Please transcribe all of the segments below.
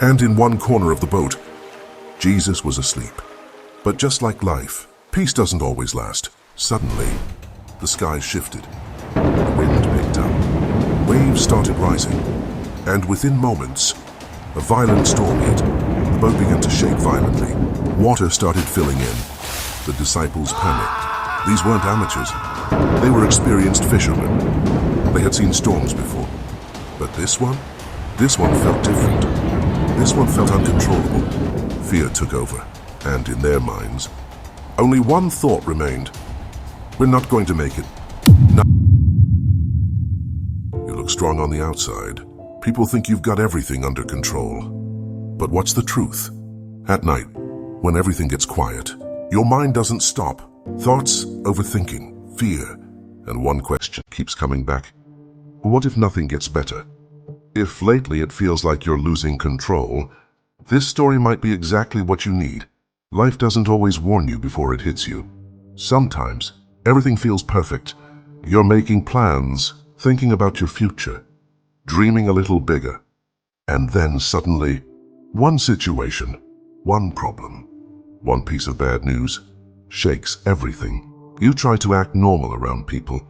And in one corner of the boat, Jesus was asleep. But just like life, peace doesn't always last. Suddenly, the sky shifted. The wind picked up. Waves started rising. And within moments, a violent storm hit. The boat began to shake violently. Water started filling in. The disciples panicked. These weren't amateurs. They were experienced fishermen. They had seen storms before. But this one felt different. This one felt uncontrollable. Fear took over, and in their minds, only one thought remained. We're not going to make it. No. You look strong on the outside. People think you've got everything under control. But what's the truth? At night, when everything gets quiet, your mind doesn't stop. Thoughts, overthinking, fear, and one question keeps coming back. What if nothing gets better? If lately it feels like you're losing control, this story might be exactly what you need. Life doesn't always warn you before it hits you. Sometimes, everything feels perfect. You're making plans, thinking about your future, dreaming a little bigger. And then suddenly, one situation, one problem, one piece of bad news shakes everything. You try to act normal around people,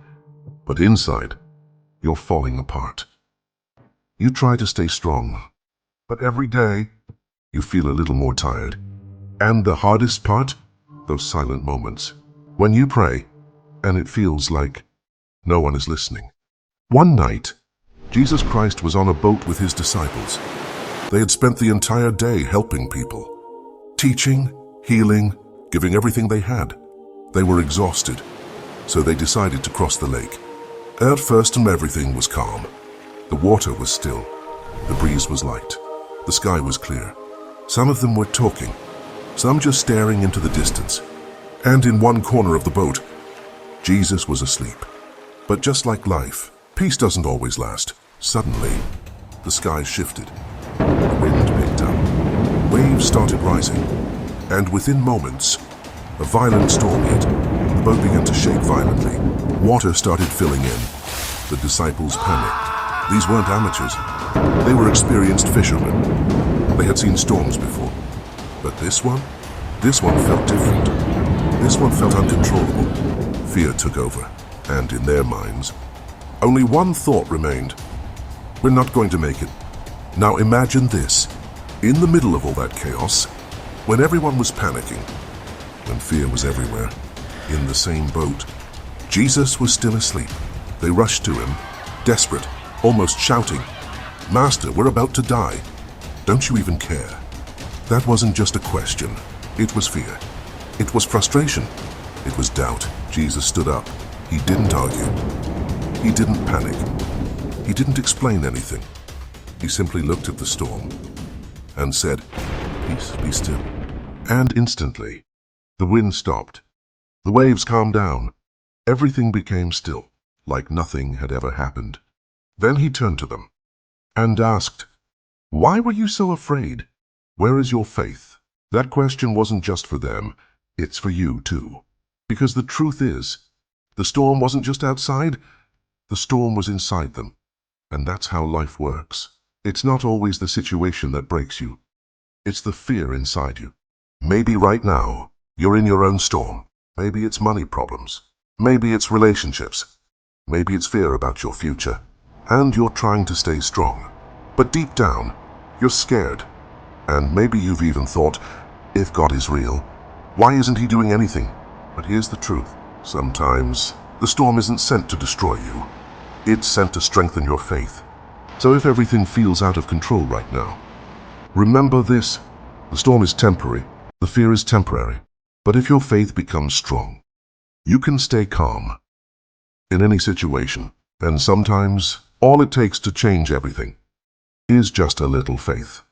but inside, you're falling apart. You try to stay strong, but every day, you feel a little more tired. And the hardest part? Those silent moments. When you pray, and it feels like no one is listening. One night, Jesus Christ was on a boat with his disciples. They had spent the entire day helping people, teaching, healing, giving everything they had. They were exhausted, so they decided to cross the lake. At first, everything was calm. The water was still. The breeze was light. The sky was clear. Some of them were talking, some just staring into the distance. And in one corner of the boat, Jesus was asleep. But just like life, peace doesn't always last. Suddenly, the sky shifted. The wind picked up. Waves started rising. And within moments, a violent storm hit. The boat began to shake violently. Water started filling in. The disciples panicked. These weren't amateurs. They were experienced fishermen. They had seen storms before. But this one felt different. This one felt uncontrollable. Fear took over, and in their minds, only one thought remained. We're not going to make it. Now imagine this. In the middle of all that chaos, when everyone was panicking, when fear was everywhere, in the same boat, Jesus was still asleep. They rushed to him, desperate, almost shouting, "Master, we're about to die. Don't you even care?" That wasn't just a question. It was fear. It was frustration. It was doubt. Jesus stood up. He didn't argue. He didn't panic. He didn't explain anything. He simply looked at the storm and said, "Peace, be still." And instantly, the wind stopped. The waves calmed down. Everything became still, like nothing had ever happened. Then he turned to them and asked, "Why were you so afraid? Where is your faith?" That question wasn't just for them. It's for you too. Because the truth is, the storm wasn't just outside. The storm was inside them. And that's how life works. It's not always the situation that breaks you. It's the fear inside you. Maybe right now, you're in your own storm. Maybe it's money problems. Maybe it's relationships. Maybe it's fear about your future. And you're trying to stay strong. But deep down, you're scared. And maybe you've even thought, if God is real, why isn't he doing anything? But here's the truth. Sometimes, the storm isn't sent to destroy you. It's sent to strengthen your faith. So if everything feels out of control right now, remember this. The storm is temporary. The fear is temporary. But if your faith becomes strong, you can stay calm in any situation. And sometimes, all it takes to change everything is just a little faith.